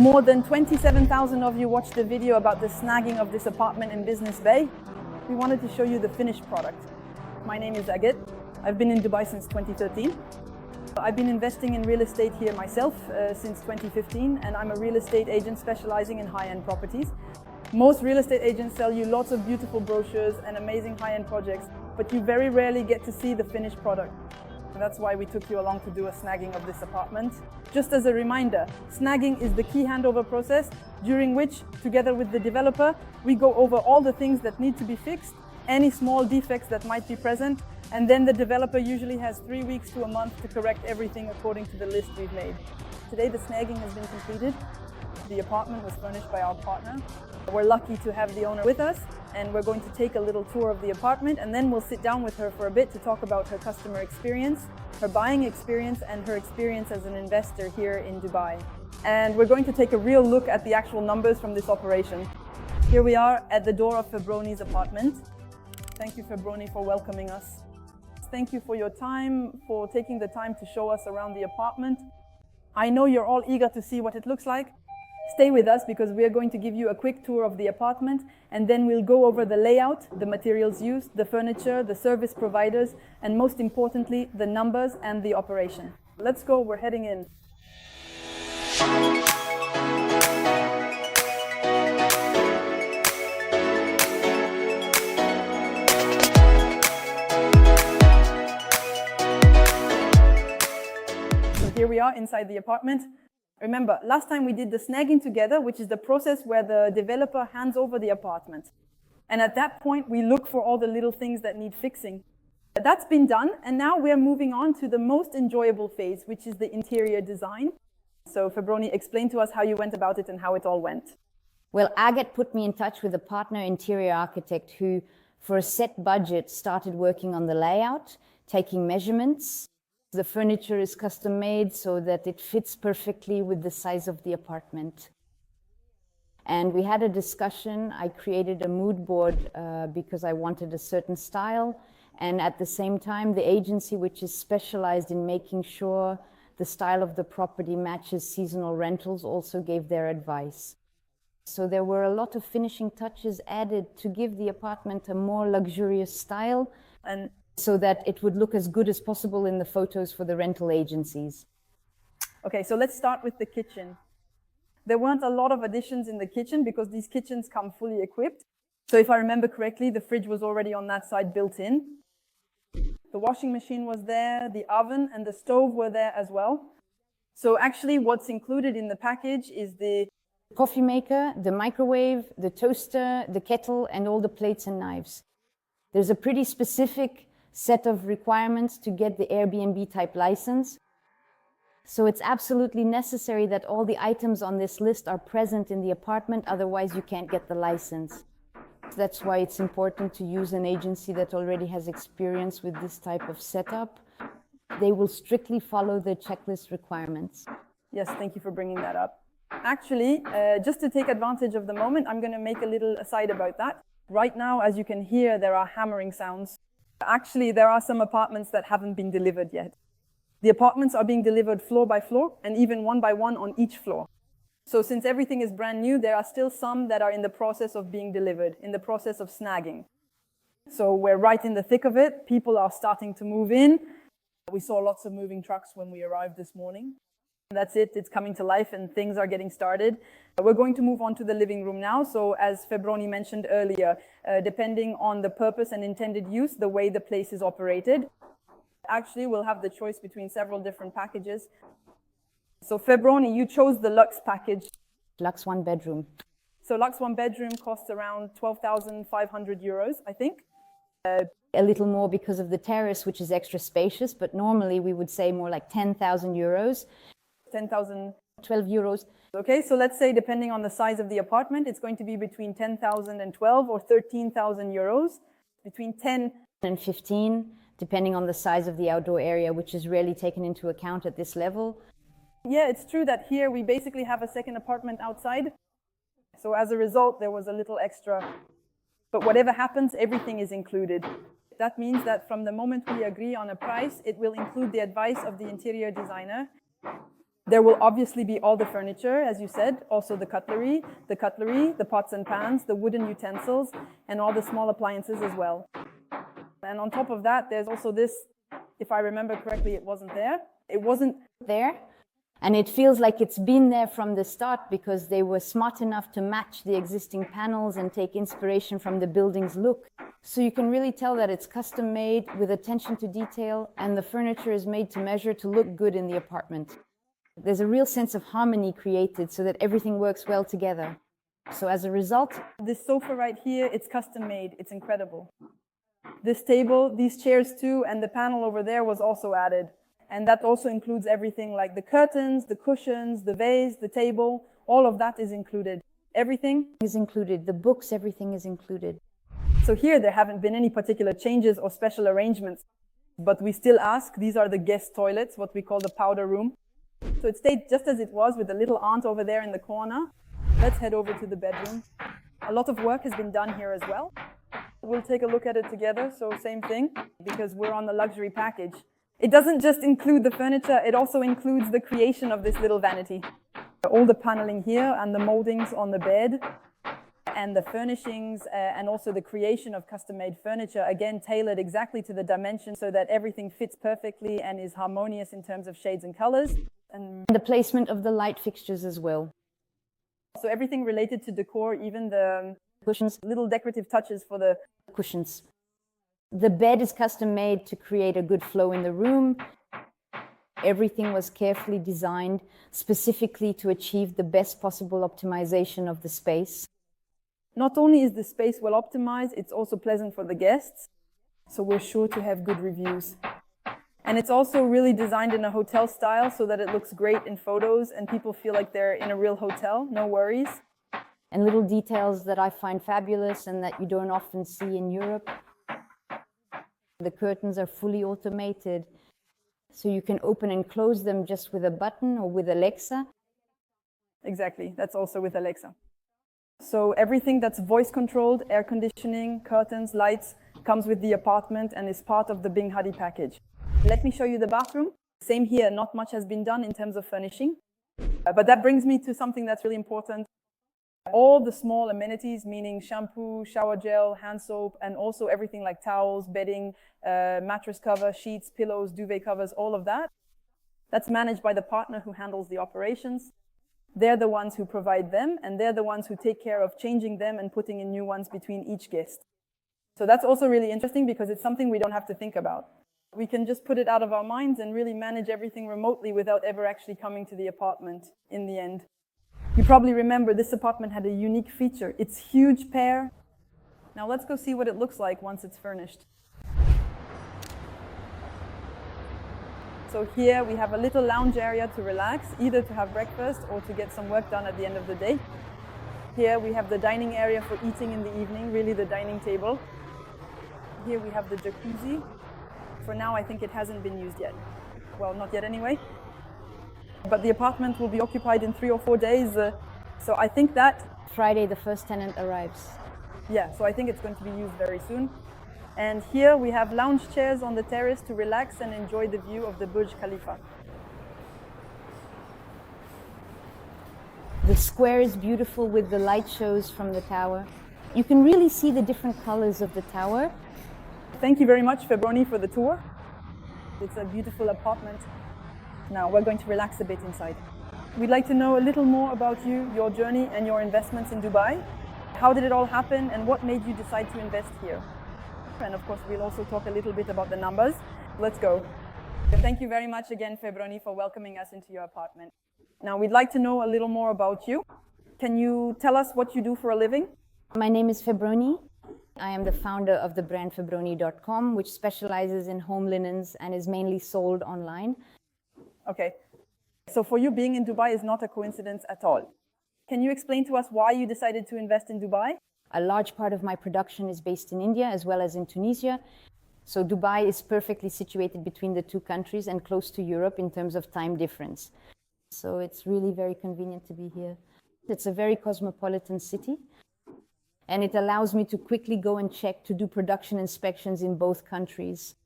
More than 27,000 of you watched the video about the snagging of this apartment in Business Bay. We wanted to show you the finished product. My name is Agathe. I've been in Dubai since 2013. I've been investing in real estate here myself since 2015, and I'm a real estate agent specializing in high-end properties. Most real estate agents sell you lots of beautiful brochures and amazing high-end projects, but you very rarely get to see the finished product. And that's why we took you along to do a snagging of this apartment. Just as a reminder, snagging is the key handover process during which, together with the developer, we go over all the things that need to be fixed, any small defects that might be present, and then the developer usually has 3 weeks to a month to correct everything according to the list we've made. Today the snagging has been completed. The apartment was furnished by our partner. We're lucky to have the owner with us, and we're going to take a little tour of the apartment, and then we'll sit down with her for a bit to talk about her customer experience, her buying experience, and her experience as an investor here in Dubai. And we're going to take a real look at the actual numbers from this operation. Here we are at the door of Febronie's apartment. Thank you, Febronie, for welcoming us. Thank you for your time, for taking the time to show us around the apartment. I know you're all eager to see what it looks like. Stay with us because we are going to give you a quick tour of the apartment, and then we'll go over the layout, the materials used, the furniture, the service providers, and most importantly, the numbers and the operation. Let's go, we're heading in. Here we are inside the apartment. Remember, last time we did the snagging together, which is the process where the developer hands over the apartment. And at that point, we look for all the little things that need fixing. That's been done, and now we're moving on to the most enjoyable phase, which is the interior design. So Febronie, explain to us how you went about it and how it all went. Well, Agathe put me in touch with a partner interior architect who, for a set budget, started working on the layout, taking measurements. The furniture is custom made so that it fits perfectly with the size of the apartment. And we had a discussion. I created a mood board because I wanted a certain style. And at the same time, the agency, which is specialized in making sure the style of the property matches seasonal rentals, also gave their advice. So there were a lot of finishing touches added to give the apartment a more luxurious style, and so that it would look as good as possible in the photos for the rental agencies. Okay, so let's start with the kitchen. There weren't a lot of additions in the kitchen because these kitchens come fully equipped. So if I remember correctly, the fridge was already on that side built in. The washing machine was there, the oven and the stove were there as well. So actually what's included in the package is the coffee maker, the microwave, the toaster, the kettle, and all the plates and knives. There's a pretty specific set of requirements to get the Airbnb type license. So it's absolutely necessary that all the items on this list are present in the apartment, otherwise you can't get the license. That's why it's important to use an agency that already has experience with this type of setup. They will strictly follow the checklist requirements. Yes, thank you for bringing that up. Actually, just to take advantage of the moment, I'm going to make a little aside about that. Right now, as you can hear, there are hammering sounds. Actually, there are some apartments that haven't been delivered yet. The apartments are being delivered floor by floor and even one by one on each floor. So since everything is brand new, there are still some that are in the process of being delivered, in the process of snagging. So we're right in the thick of it. People are starting to move in. We saw lots of moving trucks when we arrived this morning. That's it, it's coming to life and things are getting started. We're going to move on to the living room now. So as Febronie mentioned earlier, depending on the purpose and intended use, the way the place is operated, actually we'll have the choice between several different packages. So Febronie, you chose the Luxe package. Luxe one bedroom. So Luxe one bedroom costs around 12,500 euros, I think. A little more because of the terrace, which is extra spacious, but normally we would say more like 10,000 euros. 10,000. 12 euros. Okay, so let's say depending on the size of the apartment, it's going to be between 10,000 and 12 or 13,000 euros. Between 10 and 15, depending on the size of the outdoor area, which is rarely taken into account at this level. Yeah, it's true that here we basically have a second apartment outside. So as a result, there was a little extra. But whatever happens, everything is included. That means that from the moment we agree on a price, it will include the advice of the interior designer. There will obviously be all the furniture, as you said, also the cutlery, the pots and pans, the wooden utensils, and all the small appliances as well. And on top of that, there's also this, if I remember correctly, it wasn't there. It wasn't there. And it feels like it's been there from the start because they were smart enough to match the existing panels and take inspiration from the building's look. So you can really tell that it's custom made with attention to detail, and the furniture is made to measure to look good in the apartment. There's a real sense of harmony created so that everything works well together. So as a result, this sofa right here, it's custom made. It's incredible. This table, these chairs too, and the panel over there was also added. And that also includes everything like the curtains, the cushions, the vase, the table, all of that is included. Everything is included. The books, everything is included. So here there haven't been any particular changes or special arrangements, but we still ask, these are the guest toilets, what we call the powder room. So it stayed just as it was with the little aunt over there in the corner. Let's head over to the bedroom. A lot of work has been done here as well. We'll take a look at it together, so same thing, because we're on the luxury package. It doesn't just include the furniture, it also includes the creation of this little vanity. All the paneling here and the moldings on the bed and the furnishings and also the creation of custom-made furniture, again tailored exactly to the dimensions so that everything fits perfectly and is harmonious in terms of shades and colors. And the placement of the light fixtures as well. So everything related to decor, even the cushions, little decorative touches for the cushions. The bed is custom made to create a good flow in the room. Everything was carefully designed specifically to achieve the best possible optimization of the space. Not only is the space well optimized, it's also pleasant for the guests. So we're sure to have good reviews. And it's also really designed in a hotel style so that it looks great in photos and people feel like they're in a real hotel, no worries. And little details that I find fabulous and that you don't often see in Europe. The curtains are fully automated, so you can open and close them just with a button or with Alexa. Exactly, that's also with Alexa. So everything that's voice controlled, air conditioning, curtains, lights, comes with the apartment and is part of the Binghatti package. Let me show you the bathroom. Same here, not much has been done in terms of furnishing. But that brings me to something that's really important. All the small amenities, meaning shampoo, shower gel, hand soap, and also everything like towels, bedding, mattress cover, sheets, pillows, duvet covers, all of that. That's managed by the partner who handles the operations. They're the ones who provide them, and they're the ones who take care of changing them and putting in new ones between each guest. So that's also really interesting because it's something we don't have to think about. We can just put it out of our minds and really manage everything remotely without ever actually coming to the apartment in the end. You probably remember this apartment had a unique feature. It's huge pair. Now let's go see what it looks like once it's furnished. So here we have a little lounge area to relax, either to have breakfast or to get some work done at the end of the day. Here we have the dining area for eating in the evening, really the dining table. Here we have the jacuzzi. For now, I think it hasn't been used yet. Well, not yet anyway. But the apartment will be occupied in 3 or 4 days. So I think that Friday, the first tenant arrives. Yeah, so I think it's going to be used very soon. And here we have lounge chairs on the terrace to relax and enjoy the view of the Burj Khalifa. The square is beautiful with the light shows from the tower. You can really see the different colors of the tower. Thank you very much, Febronie, for the tour. It's a beautiful apartment. Now we're going to relax a bit inside. We'd like to know a little more about you, your journey and your investments in Dubai. How did it all happen and what made you decide to invest here? And of course, we'll also talk a little bit about the numbers. Let's go. Thank you very much again, Febronie, for welcoming us into your apartment. Now we'd like to know a little more about you. Can you tell us what you do for a living? My name is Febronie. I am the founder of the brand Febronie.com, which specializes in home linens and is mainly sold online. Okay. So for you, being in Dubai is not a coincidence at all. Can you explain to us why you decided to invest in Dubai? A large part of my production is based in India as well as in Tunisia. So Dubai is perfectly situated between the two countries and close to Europe in terms of time difference. So it's really very convenient to be here. It's a very cosmopolitan city. And it allows me to quickly go and check to do production inspections in both countries.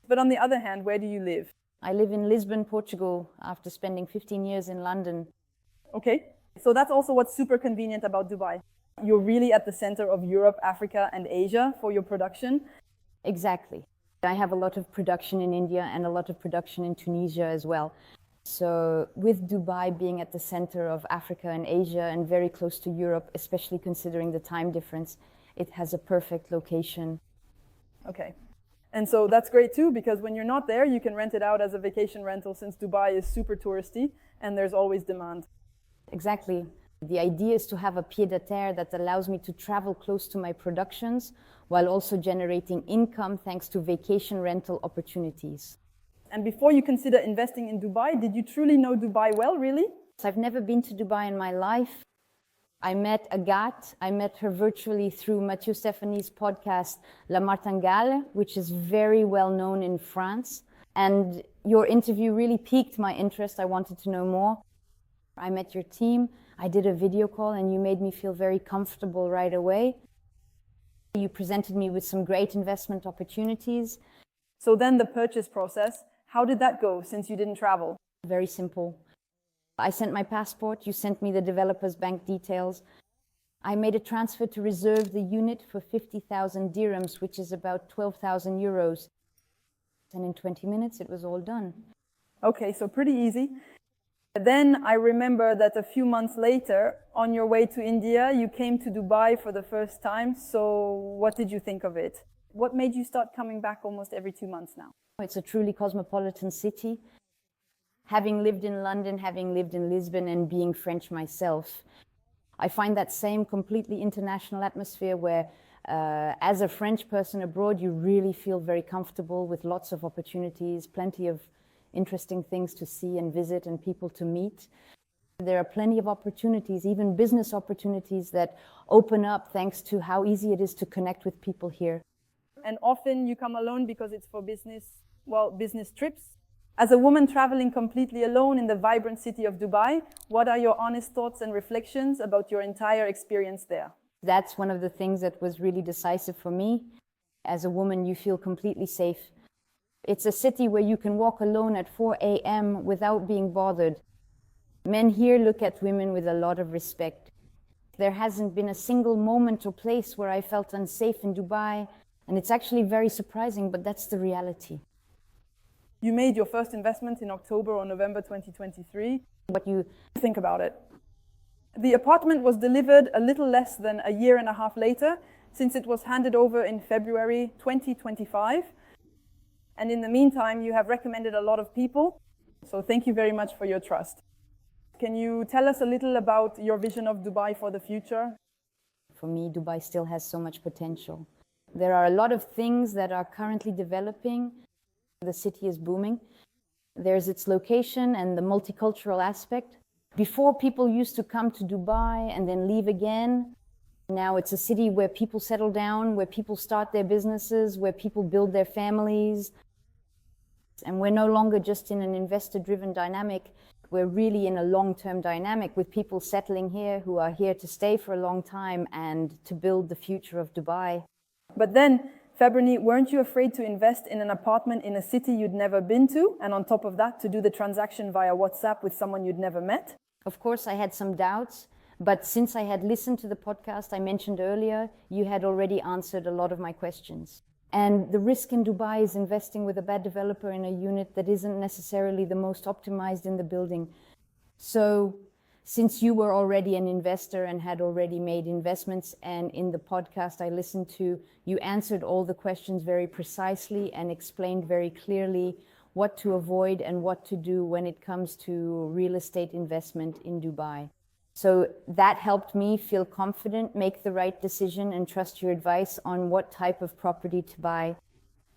But on the other hand, where do you live? I live in Lisbon, Portugal, after spending 15 years in London. Okay, so that's also what's super convenient about Dubai. You're really at the center of Europe, Africa, and Asia for your production. Exactly. I have a lot of production in India and a lot of production in Tunisia as well. So with Dubai being at the center of Africa and Asia and very close to Europe, especially considering the time difference, it has a perfect location. Okay. And so that's great too, because when you're not there, you can rent it out as a vacation rental since Dubai is super touristy and there's always demand. Exactly. The idea is to have a pied-à-terre that allows me to travel close to my productions while also generating income thanks to vacation rental opportunities. And before you consider investing in Dubai, did you truly know Dubai well, really? I've never been to Dubai in my life. I met Agathe. I met her virtually through Mathieu Stéphanie's podcast La Martingale, which is very well known in France. And your interview really piqued my interest. I wanted to know more. I met your team. I did a video call and you made me feel very comfortable right away. You presented me with some great investment opportunities. So then the purchase process, how did that go since you didn't travel? Very simple. I sent my passport, you sent me the developer's bank details. I made a transfer to reserve the unit for 50,000 dirhams, which is about 12,000 euros. And in 20 minutes, it was all done. Okay, so pretty easy. Then I remember that a few months later, on your way to India, you came to Dubai for the first time. So what did you think of it? What made you start coming back almost every 2 months now? It's a truly cosmopolitan city. Having lived in London, having lived in Lisbon, and being French myself, I find that same completely international atmosphere where as a French person abroad, you really feel very comfortable with lots of opportunities, plenty of interesting things to see and visit and people to meet. There are plenty of opportunities, even business opportunities that open up thanks to how easy it is to connect with people here. And often you come alone because it's for business, business trips. As a woman traveling completely alone in the vibrant city of Dubai, what are your honest thoughts and reflections about your entire experience there? That's one of the things that was really decisive for me. As a woman, you feel completely safe. It's a city where you can walk alone at 4 a.m. without being bothered. Men here look at women with a lot of respect. There hasn't been a single moment or place where I felt unsafe in Dubai, and it's actually very surprising, but that's the reality. You made your first investment in October or November 2023. What you think about it? The apartment was delivered a little less than a year and a half later, since it was handed over in February 2025. And in the meantime, you have recommended a lot of people. So thank you very much for your trust. Can you tell us a little about your vision of Dubai for the future? For me, Dubai still has so much potential. There are a lot of things that are currently developing. The city is booming. There's its location and the multicultural aspect. Before, people used to come to Dubai and then leave again. Now it's a city where people settle down, where people start their businesses, where people build their families. And we're no longer just in an investor-driven dynamic. We're really in a long-term dynamic with people settling here who are here to stay for a long time and to build the future of Dubai. But then, Febronie, weren't you afraid to invest in an apartment in a city you'd never been to? And on top of that, to do the transaction via WhatsApp with someone you'd never met? Of course, I had some doubts. But since I had listened to the podcast I mentioned earlier, you had already answered a lot of my questions. And the risk in Dubai is investing with a bad developer in a unit that isn't necessarily the most optimized in the building. So since you were already an investor and had already made investments, and in the podcast I listened to, you answered all the questions very precisely and explained very clearly what to avoid and what to do when it comes to real estate investment in Dubai. So that helped me feel confident, make the right decision, and trust your advice on what type of property to buy.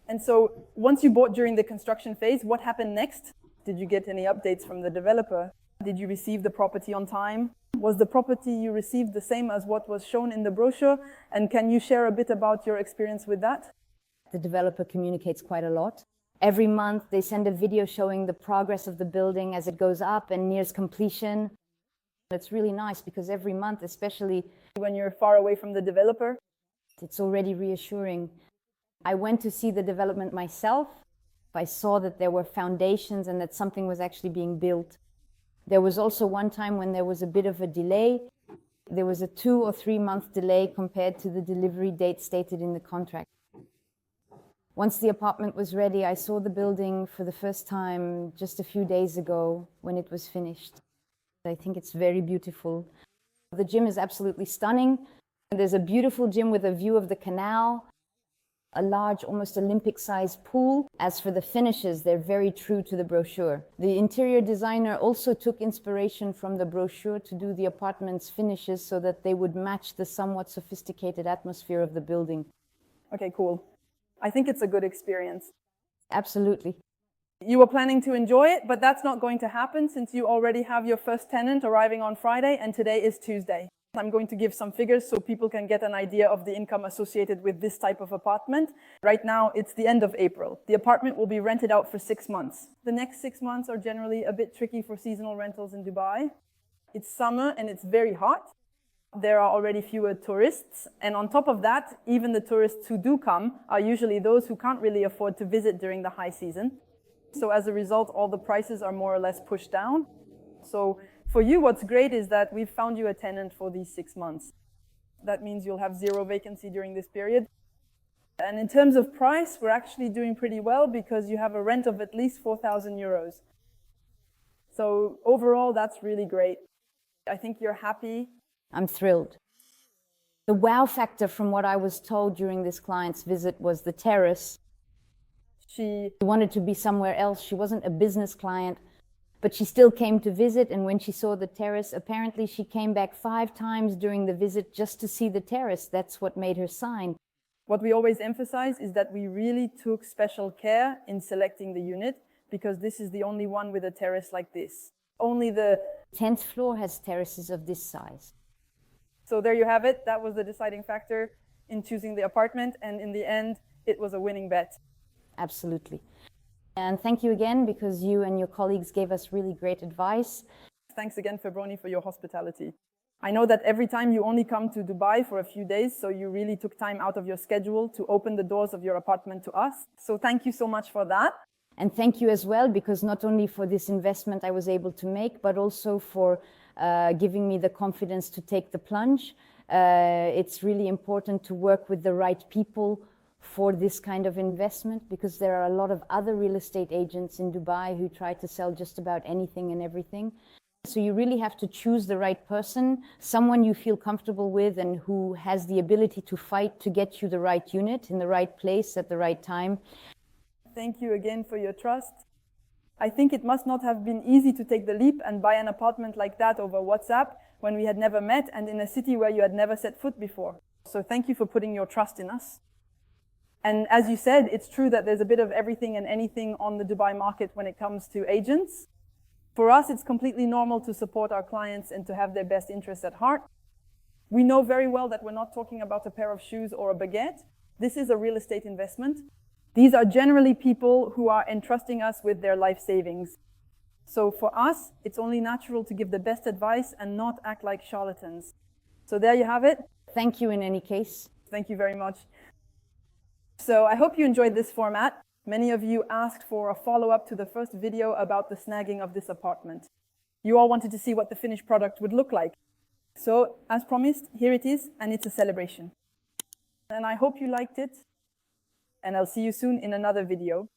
And so once you bought during the construction phase, what happened next? Did you get any updates from the developer? Did you receive the property on time? Was the property you received the same as what was shown in the brochure? And can you share a bit about your experience with that? The developer communicates quite a lot. Every month they send a video showing the progress of the building as it goes up and nears completion. It's really nice because every month, especially when you're far away from the developer, it's already reassuring. I went to see the development myself. I saw that there were foundations and that something was actually being built. There was also one time when there was a bit of a delay. There was a 2 or 3 month delay compared to the delivery date stated in the contract. Once the apartment was ready, I saw the building for the first time just a few days ago when it was finished. I think it's very beautiful. The gym is absolutely stunning. There's a beautiful gym with a view of the canal, a large, almost Olympic-sized pool. As for the finishes, they're very true to the brochure. The interior designer also took inspiration from the brochure to do the apartment's finishes so that they would match the somewhat sophisticated atmosphere of the building. Okay, cool. I think it's a good experience. Absolutely. You were planning to enjoy it, but that's not going to happen since you already have your first tenant arriving on Friday and today is Tuesday. I'm going to give some figures so people can get an idea of the income associated with this type of apartment. Right now, it's the end of April. The apartment will be rented out for 6 months. The next 6 months are generally a bit tricky for seasonal rentals in Dubai. It's summer and it's very hot. There are already fewer tourists. And on top of that, even the tourists who do come are usually those who can't really afford to visit during the high season. So as a result, all the prices are more or less pushed down. So for you, what's great is that we've found you a tenant for these 6 months. That means you'll have 0 vacancy during this period. And in terms of price, we're actually doing pretty well because you have a rent of at least 4,000 euros. So overall, that's really great. I think you're happy. I'm thrilled. The wow factor from what I was told during this client's visit was the terrace. She wanted to be somewhere else. She wasn't a business client, but she still came to visit. And when she saw the terrace, apparently she came back 5 times during the visit just to see the terrace. That's what made her sign. What we always emphasize is that we really took special care in selecting the unit because this is the only one with a terrace like this. Only the 10th floor has terraces of this size. So there you have it. That was the deciding factor in choosing the apartment. And in the end, it was a winning bet. Absolutely. And thank you again because you and your colleagues gave us really great advice. Thanks again, Febronie, for your hospitality. I know that every time you only come to Dubai for a few days, so you really took time out of your schedule to open the doors of your apartment to us. So thank you so much for that. And thank you as well, because not only for this investment I was able to make, but also for giving me the confidence to take the plunge. It's really important to work with the right people for this kind of investment, because there are a lot of other real estate agents in Dubai who try to sell just about anything and everything. So you really have to choose the right person, someone you feel comfortable with and who has the ability to fight to get you the right unit in the right place at the right time. Thank you again for your trust. I think it must not have been easy to take the leap and buy an apartment like that over WhatsApp when we had never met and in a city where you had never set foot before. So thank you for putting your trust in us. And as you said, it's true that there's a bit of everything and anything on the Dubai market when it comes to agents. For us, it's completely normal to support our clients and to have their best interests at heart. We know very well that we're not talking about a pair of shoes or a baguette. This is a real estate investment. These are generally people who are entrusting us with their life savings. So for us, it's only natural to give the best advice and not act like charlatans. So there you have it. Thank you in any case. Thank you very much. So I hope you enjoyed this format. Many of you asked for a follow-up to the first video about the snagging of this apartment. You all wanted to see what the finished product would look like. So as promised, here it is, and it's a celebration. And I hope you liked it. And I'll see you soon in another video.